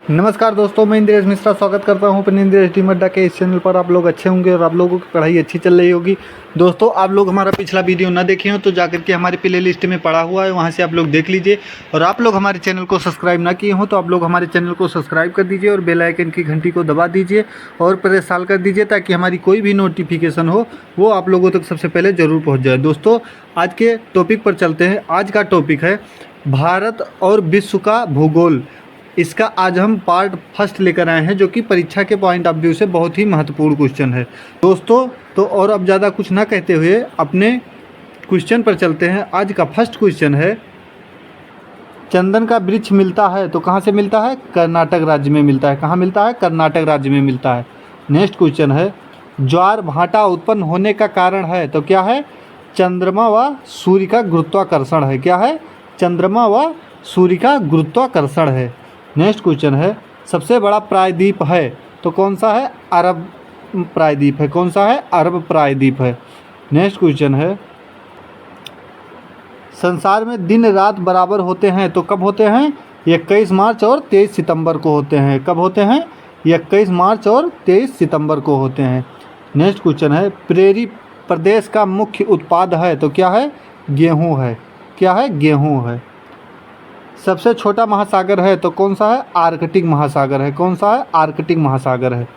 नमस्कार दोस्तों, मैं इंद्रेश मिश्रा स्वागत करता हूं अपने इंद्रेश टीम अड्डा के इस चैनल पर। आप लोग अच्छे होंगे और आप लोगों की पढ़ाई अच्छी चल रही होगी। दोस्तों, आप लोग हमारा पिछला वीडियो ना देखे हो तो जाकर के हमारे प्ले लिस्ट में पड़ा हुआ है, वहां से आप लोग देख लीजिए। और आप लोग हमारे चैनल को सब्सक्राइब ना किए हो तो आप लोग हमारे चैनल को सब्सक्राइब कर दीजिए और बेल आइकन की घंटी को दबा दीजिए और प्रेस ऑल कर दीजिए, ताकि हमारी कोई भी नोटिफिकेशन हो वो आप लोगों तक सबसे पहले ज़रूर पहुँच जाए। दोस्तों, आज के टॉपिक पर चलते हैं। आज का टॉपिक है भारत और विश्व का भूगोल। इसका आज हम पार्ट फर्स्ट लेकर आए हैं, जो कि परीक्षा के पॉइंट ऑफ व्यू से बहुत ही महत्वपूर्ण क्वेश्चन है दोस्तों। तो और अब ज़्यादा कुछ ना कहते हुए अपने क्वेश्चन पर चलते हैं। आज का फर्स्ट क्वेश्चन है, चंदन का वृक्ष मिलता है तो कहाँ से मिलता है? कर्नाटक राज्य में मिलता है। कहाँ मिलता है? कर्नाटक राज्य में मिलता है। नेक्स्ट क्वेश्चन है, ज्वार भाटा उत्पन्न होने का कारण है तो क्या है? चंद्रमा व सूर्य का गुरुत्वाकर्षण है। क्या है? चंद्रमा व सूर्य का गुरुत्वाकर्षण है। नेक्स्ट क्वेश्चन है, सबसे बड़ा प्रायद्वीप है तो कौन सा है? अरब प्रायद्वीप है। कौन सा है? अरब प्रायद्वीप है। नेक्स्ट क्वेश्चन है, संसार में दिन रात बराबर होते हैं तो कब होते हैं? 21 मार्च और 23 सितंबर को होते हैं। कब होते हैं? 21 मार्च और 23 सितंबर को होते हैं। नेक्स्ट क्वेश्चन है, प्रेरी प्रदेश का मुख्य उत्पाद है तो क्या है? गेहूँ है। क्या है? गेहूँ है। सबसे छोटा महासागर है तो कौन सा है? आर्कटिक महासागर है। कौन सा है? आर्कटिक महासागर है।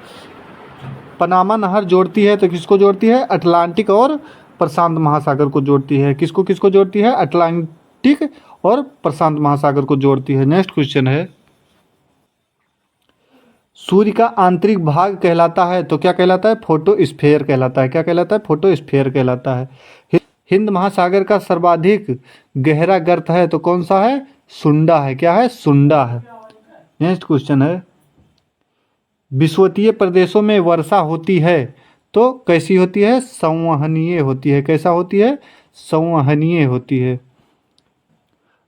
पनामा नहर जोड़ती है तो किसको जोड़ती है? अटलांटिक और प्रशांत महासागर को जोड़ती है। किसको किसको जोड़ती है? अटलांटिक और प्रशांत महासागर को जोड़ती है। नेक्स्ट क्वेश्चन है, सूर्य का आंतरिक भाग कहलाता है तो क्या कहलाता है? फोटोस्फीयर कहलाता है। क्या कहलाता है? फोटोस्फीयर कहलाता है। हिंद महासागर का सर्वाधिक गहरा गर्त है तो कौन सा है? सुंडा है। क्या है? सुंडा है। नेक्स्ट क्वेश्चन है, विषुवतीय प्रदेशों में वर्षा होती है तो कैसी होती है? संवहनीय होती है। कैसा होती है? संवहनीय होती है।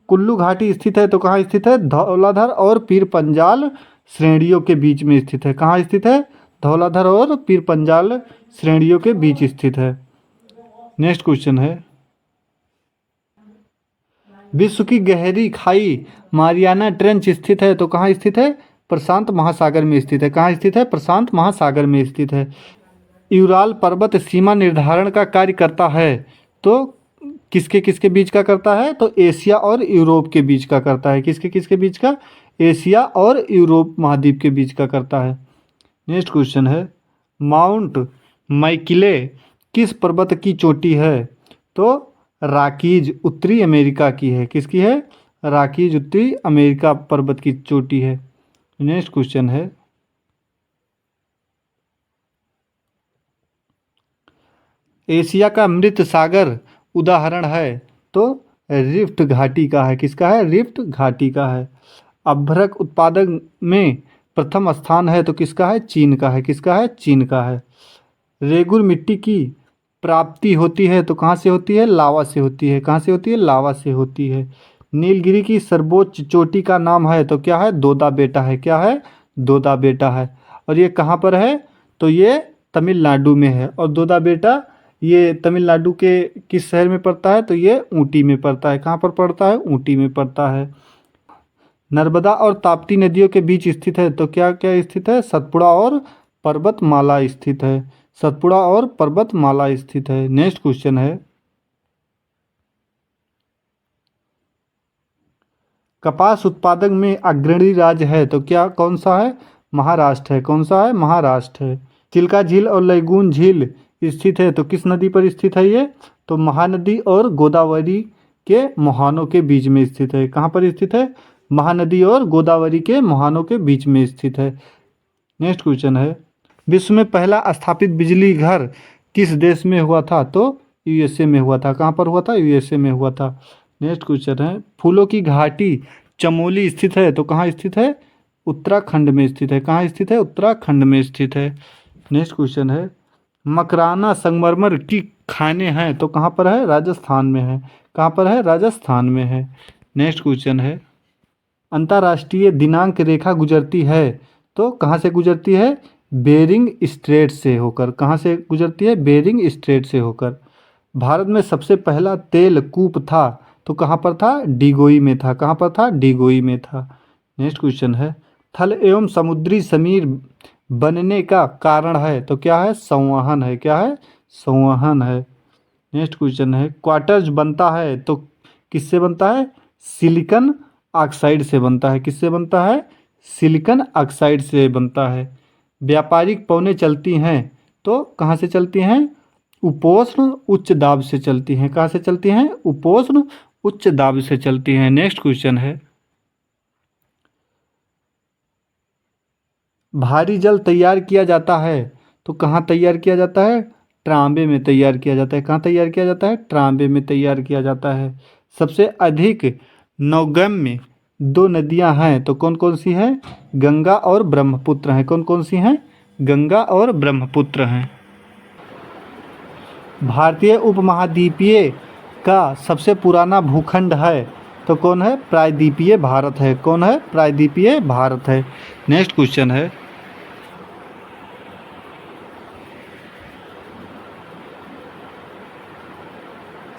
कुल्लू घाटी स्थित है तो कहाँ स्थित है? धौलाधर और पीर पंजाल श्रेणियों के बीच में स्थित है। कहाँ स्थित है? धौलाधर और पीर पंजाल श्रेणियों के बीच स्थित है। नेक्स्ट क्वेश्चन है, विश्व की गहरी खाई मारियाना ट्रेंच स्थित है तो कहाँ स्थित है? प्रशांत महासागर में स्थित है। कहाँ स्थित है? प्रशांत महासागर में स्थित है। यूराल पर्वत सीमा निर्धारण का कार्य करता है तो किसके किसके बीच का करता है? तो एशिया और यूरोप के बीच का करता है। किसके किसके बीच का? एशिया और यूरोप महाद्वीप के बीच का करता है। नेक्स्ट क्वेश्चन है, माउंट मैकिले किस पर्वत की चोटी है? तो रॉकीज उत्तरी अमेरिका की है। किसकी है? रॉकीज उत्तरी अमेरिका पर्वत की चोटी है। नेक्स्ट क्वेश्चन है, एशिया का मृत सागर उदाहरण है तो रिफ्ट घाटी का है। किसका है? रिफ्ट घाटी का है। अभ्रक उत्पादन में प्रथम स्थान है तो किसका है? चीन का है। किसका है? चीन का है। रेगुर मिट्टी की प्राप्ति होती है तो कहाँ से होती है? लावा से होती है। कहाँ से होती है? लावा से होती है। नीलगिरी की सर्वोच्च चोटी का नाम है तो क्या है? दोदा बेटा है। क्या है? दोदा बेटा है। और ये कहाँ पर है? तो ये तमिलनाडु में है। और दोदा बेटा ये तमिलनाडु के किस शहर में पड़ता है? तो ये ऊटी में पड़ता है। कहाँ पर पड़ता है? ऊटी में पड़ता है। नर्मदा और ताप्ती नदियों के बीच स्थित है तो क्या क्या स्थित है? सतपुड़ा और पर्वतमाला स्थित है। सतपुड़ा और पर्वतमाला स्थित है। नेक्स्ट क्वेश्चन है, कपास उत्पादन में अग्रणी राज्य है तो क्या कौन सा है? महाराष्ट्र है। कौन सा है? महाराष्ट्र है। चिल्का झील और लैगून झील स्थित है तो किस नदी पर स्थित है ये? तो महानदी और गोदावरी के मुहानों के बीच में स्थित है। कहाँ पर स्थित है? महानदी और गोदावरी के मुहानों के बीच में स्थित है। नेक्स्ट क्वेश्चन है, विश्व में पहला स्थापित बिजली घर किस देश में हुआ था? तो यूएसए में हुआ था। कहाँ पर हुआ था? यूएसए में हुआ था। नेक्स्ट क्वेश्चन है, फूलों की घाटी चमोली स्थित है तो कहाँ स्थित है? उत्तराखंड में स्थित है। कहाँ स्थित है? उत्तराखंड में स्थित है। नेक्स्ट क्वेश्चन है, मकराना संगमरमर की खाने हैं तो कहाँ पर है? राजस्थान में है। कहाँ पर है? राजस्थान में है। नेक्स्ट क्वेश्चन है, अंतर्राष्ट्रीय दिनांक रेखा गुजरती है तो कहाँ से गुजरती है? बेरिंग स्ट्रेट से होकर। कहाँ से गुजरती है? बेरिंग स्ट्रेट से होकर। भारत में सबसे पहला तेल कूप था तो कहाँ पर था? डिगोई में था। कहाँ पर था? डिगोई में था। नेक्स्ट क्वेश्चन है, थल एवं समुद्री समीर बनने का कारण है तो क्या है? संवहन है। क्या है? संवहन है। नेक्स्ट क्वेश्चन है, क्वार्टज बनता है तो किससे बनता है? सिलिकॉन ऑक्साइड से बनता है। किससे बनता है? सिलिकॉन ऑक्साइड से बनता है। व्यापारिक पौने चलती हैं तो कहाँ से चलती हैं? उपोष्ण उच्च दाब से चलती हैं। कहाँ से चलती हैं? उपोष्ण उच्च दाब से चलती हैं। नेक्स्ट क्वेश्चन है, भारी जल तैयार किया जाता है तो कहाँ तैयार किया जाता है? ट्रांबे में तैयार किया जाता है। कहाँ तैयार किया जाता है? ट्रांबे में तैयार किया जाता है। सबसे अधिक नौगम्य दो नदियां हैं तो कौन कौन सी हैं? गंगा और ब्रह्मपुत्र हैं। कौन कौन सी हैं? गंगा और ब्रह्मपुत्र हैं। भारतीय उपमहाद्वीपीय का सबसे पुराना भूखंड है तो कौन है? प्रायद्वीपीय भारत है। कौन है? प्रायद्वीपीय भारत है। नेक्स्ट क्वेश्चन है,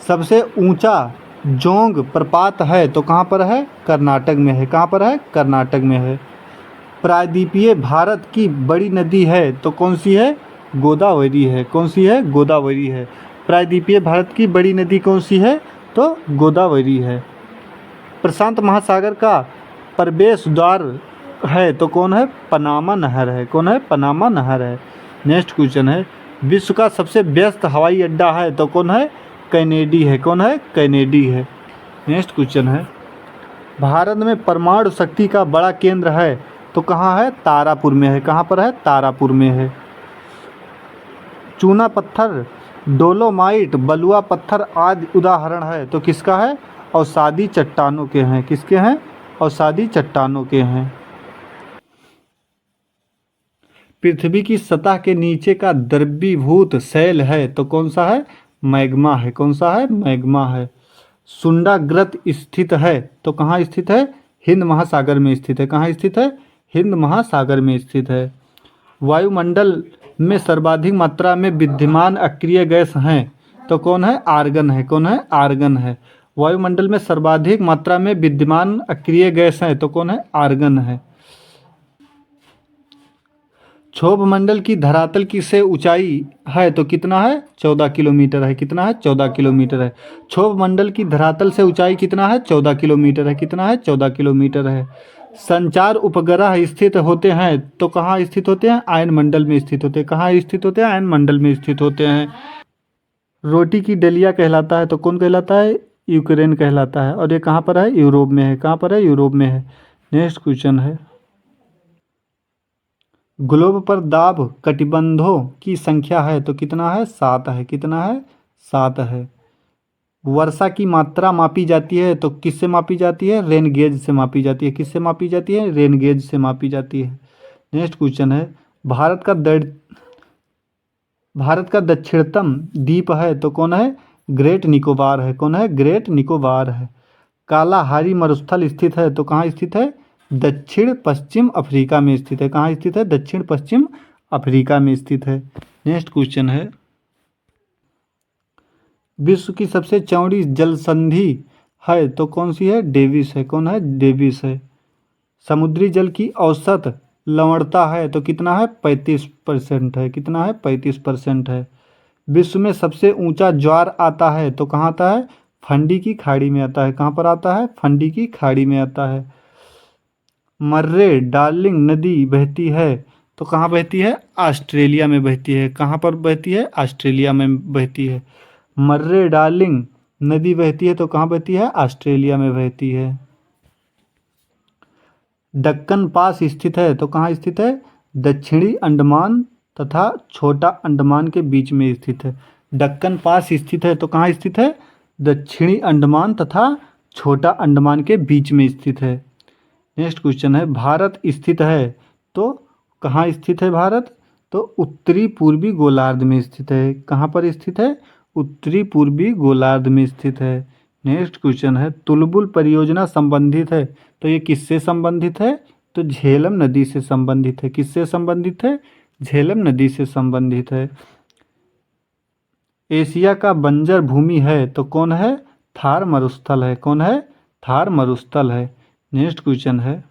सबसे ऊंचा जोंग प्रपात है तो कहाँ पर है? कर्नाटक में है। कहाँ पर है? कर्नाटक में है। प्रायद्वीपीय भारत की बड़ी नदी है तो कौन सी है? गोदावरी है। कौन सी है? गोदावरी है। प्रायद्वीपीय भारत की बड़ी नदी कौन सी है? तो गोदावरी है। प्रशांत महासागर का प्रवेश द्वार है तो कौन है? पनामा नहर है। कौन है? पनामा नहर है। नेक्स्ट क्वेश्चन है, विश्व का सबसे व्यस्त हवाई अड्डा है तो कौन है? कैनेडी है। कौन है? कैनेडी है। नेक्स्ट क्वेश्चन है, भारत में परमाणु शक्ति का बड़ा केंद्र है तो कहाँ है? तारापुर में है। कहाँ पर है? तारापुर में है। चूना पत्थर, डोलोमाइट, बलुआ पत्थर आदि उदाहरण है तो किसका है? अवसादी चट्टानों के हैं। किसके हैं? अवसादी चट्टानों के हैं। पृथ्वी की सतह के नीचे का द्रवीभूत शैल है तो कौन सा है? मैग्मा है। कौन सा है? मैग्मा है। सुंडाग्रत स्थित है तो कहाँ स्थित है? हिंद महासागर में स्थित है। कहाँ स्थित है? हिंद महासागर में स्थित है। वायुमंडल में सर्वाधिक मात्रा में विद्यमान अक्रिय गैस हैं तो कौन है? आर्गन है। कौन है? आर्गन है। वायुमंडल में सर्वाधिक मात्रा में विद्यमान अक्रिय गैस है तो कौन है? आर्गन है। क्षोभ मंडल की धरातल की से ऊंचाई है तो कितना है? 14 किलोमीटर है। कितना है? 14 किलोमीटर है। क्षोभ मंडल की धरातल से ऊंचाई कितना है? 14 किलोमीटर है। कितना है? 14 किलोमीटर है। संचार उपग्रह स्थित होते हैं तो कहाँ स्थित होते हैं? आयन मंडल में स्थित होते हैं। कहाँ स्थित होते हैं? आयन मंडल में स्थित होते हैं। रोटी की डलिया कहलाता है तो कौन कहलाता है? यूक्रेन कहलाता है। और ये कहाँ पर है? यूरोप में है। कहाँ पर है? यूरोप में है। नेक्स्ट क्वेश्चन है, ग्लोब पर दाब कटिबंधों की संख्या है तो कितना है? 7 है। कितना है? 7 है। वर्षा की मात्रा मापी जाती है तो किससे मापी जाती है? रेन गेज से मापी जाती है। किससे मापी जाती है? रेन गेज से मापी जाती है। नेक्स्ट क्वेश्चन है, भारत का दक्षिणतम द्वीप है तो कौन है? ग्रेट निकोबार है। कौन है? ग्रेट निकोबार है। कालाहारी मरुस्थल स्थित है तो कहाँ स्थित है? दक्षिण पश्चिम अफ्रीका में स्थित है। कहाँ स्थित है? दक्षिण पश्चिम अफ्रीका में स्थित है। नेक्स्ट क्वेश्चन है, विश्व की सबसे चौड़ी जलसंधि है तो कौन सी है? डेविस है। कौन है? डेविस है। समुद्री जल की औसत लवणता है तो कितना है? 35% है। कितना है? 35% है। विश्व में सबसे ऊंचा ज्वार आता है तो कहाँ आता है? फंडी की खाड़ी में आता है। कहाँ पर आता है? फंडी की खाड़ी में आता है। मर्रे डार्लिंग नदी बहती है तो कहाँ बहती है? ऑस्ट्रेलिया में बहती है। कहाँ पर बहती है? ऑस्ट्रेलिया में बहती है। मर्रे डार्लिंग नदी बहती है तो कहाँ बहती है? ऑस्ट्रेलिया में बहती है। दक्कन पास स्थित है तो कहाँ स्थित है? दक्षिणी अंडमान तथा छोटा अंडमान के बीच में स्थित है। दक्कन पास स्थित है तो कहाँ स्थित है? दक्षिणी अंडमान तथा छोटा अंडमान के बीच में स्थित है। नेक्स्ट क्वेश्चन है, भारत स्थित है तो कहाँ स्थित है भारत? तो उत्तरी पूर्वी गोलार्ध में स्थित है। कहाँ पर स्थित है? उत्तरी पूर्वी गोलार्ध में स्थित है। नेक्स्ट क्वेश्चन है, तुलबुल परियोजना संबंधित है तो ये किससे संबंधित है? तो झेलम नदी से संबंधित है। किससे संबंधित है? झेलम नदी से संबंधित है। एशिया का बंजर भूमि है तो कौन है? थार मरुस्थल है। कौन है? थार मरुस्थल है। नेक्स्ट क्वेश्चन है,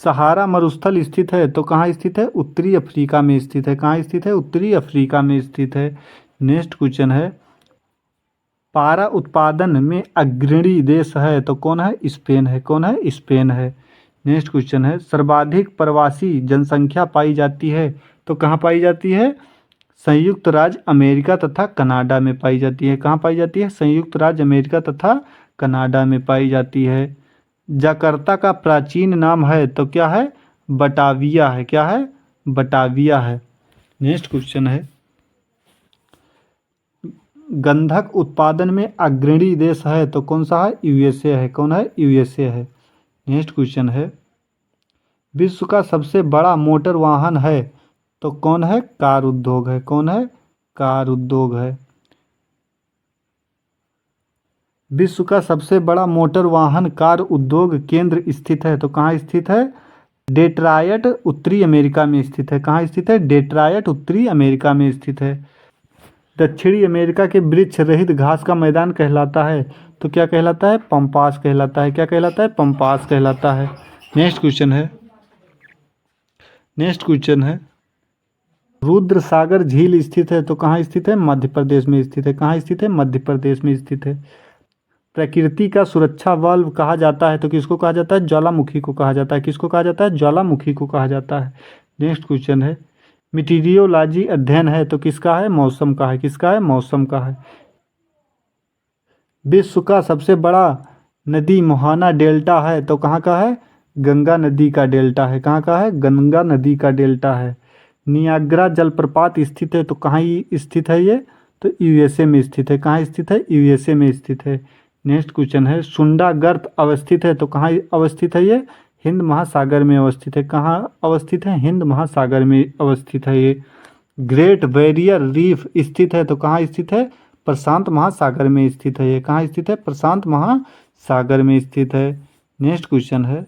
सहारा मरुस्थल स्थित है तो कहाँ स्थित है? उत्तरी अफ्रीका में स्थित है। कहाँ स्थित है? उत्तरी अफ्रीका में स्थित है। नेक्स्ट क्वेश्चन है, पारा उत्पादन में अग्रणी देश है तो कौन है? स्पेन है। कौन है? स्पेन है। नेक्स्ट क्वेश्चन है, सर्वाधिक प्रवासी जनसंख्या पाई जाती है तो कहाँ पाई जाती है? संयुक्त राज्य अमेरिका तथा कनाडा में पाई जाती है। कहाँ पाई जाती है? संयुक्त राज्य अमेरिका तथा कनाडा में पाई जाती है। जकार्ता का प्राचीन नाम है तो क्या है? बटाविया है। क्या है? बटाविया है। नेक्स्ट क्वेश्चन है, गंधक उत्पादन में अग्रणी देश है तो कौन सा है? यूएसए है। कौन है? यूएसए है। नेक्स्ट क्वेश्चन है, विश्व का सबसे बड़ा मोटर वाहन है तो कौन है? कार उद्योग है। कौन है? कार उद्योग है। विश्व का सबसे बड़ा मोटर वाहन कार उद्योग केंद्र स्थित है तो कहाँ स्थित है? डेट्रायट उत्तरी अमेरिका में स्थित है। कहाँ स्थित है? डेट्रायट उत्तरी अमेरिका में स्थित है। दक्षिणी अमेरिका के वृक्ष रहित घास का मैदान कहलाता है तो क्या कहलाता है? पम्पास कहलाता है। क्या कहलाता है? पम्पास कहलाता है। नेक्स्ट क्वेश्चन है, नेक्स्ट क्वेश्चन है, रुद्र सागर झील स्थित है तो कहाँ स्थित है? मध्य प्रदेश में स्थित है। कहाँ स्थित है? मध्य प्रदेश में स्थित है। प्रकृति का सुरक्षा बल्ब कहा जाता है तो किसको कहा जाता है? ज्वालामुखी को कहा जाता है। किसको कहा जाता है? ज्वालामुखी को कहा जाता है। नेक्स्ट क्वेश्चन है, मीटीरियोलॉजी अध्ययन है तो किसका है? मौसम का है। किसका है? मौसम का है। विश्व का सबसे बड़ा नदी मोहाना डेल्टा है तो कहाँ का है? गंगा नदी का डेल्टा है। कहाँ का है? गंगा नदी का डेल्टा है। नियाग्रा जलप्रपात स्थित है तो कहाँ स्थित है ये? तो यूएसए में स्थित है। कहाँ स्थित है? यूएसए में स्थित है। नेक्स्ट क्वेश्चन है, सुंडा गर्त अवस्थित है तो कहाँ अवस्थित है ये? हिंद महासागर में अवस्थित है। कहाँ अवस्थित है? हिंद महासागर में अवस्थित है ये। ग्रेट बैरियर रीफ स्थित है तो कहाँ स्थित है? प्रशांत महासागर में स्थित है ये। कहाँ स्थित है? प्रशांत महासागर में स्थित है। नेक्स्ट क्वेश्चन है,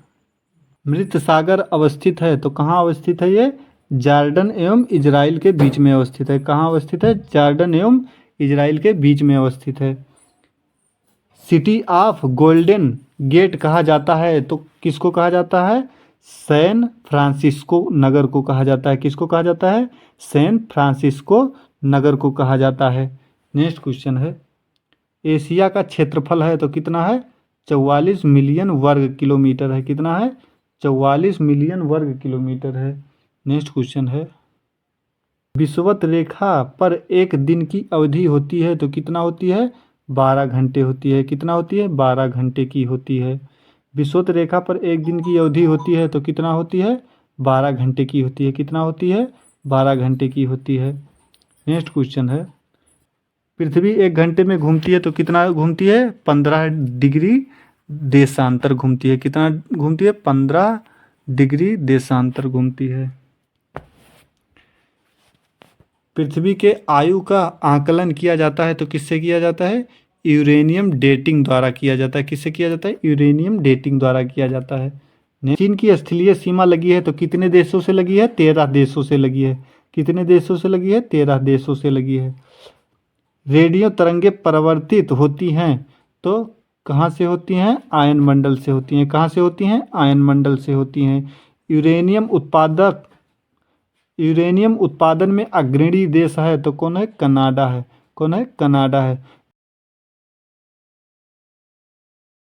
मृत सागर अवस्थित है तो कहाँ अवस्थित है ये? जॉर्डन एवं इजराइल के बीच में अवस्थित है। कहाँ अवस्थित है? जॉर्डन एवं इजराइल के बीच में अवस्थित है। सिटी ऑफ गोल्डन गेट कहा जाता है तो किसको कहा जाता है? सैन फ्रांसिस्को नगर को कहा जाता है। किसको कहा जाता है? सैन फ्रांसिस्को नगर को कहा जाता है। नेक्स्ट क्वेश्चन है, एशिया का क्षेत्रफल है तो कितना है? 44 मिलियन वर्ग किलोमीटर है। कितना है? 44 मिलियन वर्ग किलोमीटर है। नेक्स्ट क्वेश्चन है, विषुवत रेखा पर एक दिन की अवधि होती है तो कितना होती है? 12 घंटे होती है। कितना होती है? 12 घंटे की होती है। विषुवत रेखा पर एक दिन की अवधि होती है तो कितना होती है? 12 घंटे की होती है। कितना होती है? 12 घंटे की होती है। नेक्स्ट क्वेश्चन है, पृथ्वी एक घंटे में घूमती है तो कितना घूमती है? 15 डिग्री देशांतर घूमती है। कितना घूमती है? 15 डिग्री देशांतर घूमती है। पृथ्वी के आयु का आकलन किया जाता है तो किससे किया जाता है? यूरेनियम डेटिंग द्वारा किया जाता है। किससे किया जाता है? यूरेनियम डेटिंग द्वारा किया जाता है। चीन की स्थलीय सीमा लगी है तो कितने देशों से लगी है? 13 देशों से लगी है। कितने देशों से लगी है? 13 देशों से लगी है। रेडियो तरंगे परिवर्तित होती हैं तो कहाँ से होती हैं? आयन मंडल से होती हैं। कहाँ से होती हैं? आयन मंडल से होती हैं। यूरेनियम उत्पादन में अग्रणी देश है तो कौन है? कनाडा है। कौन है? कनाडा है।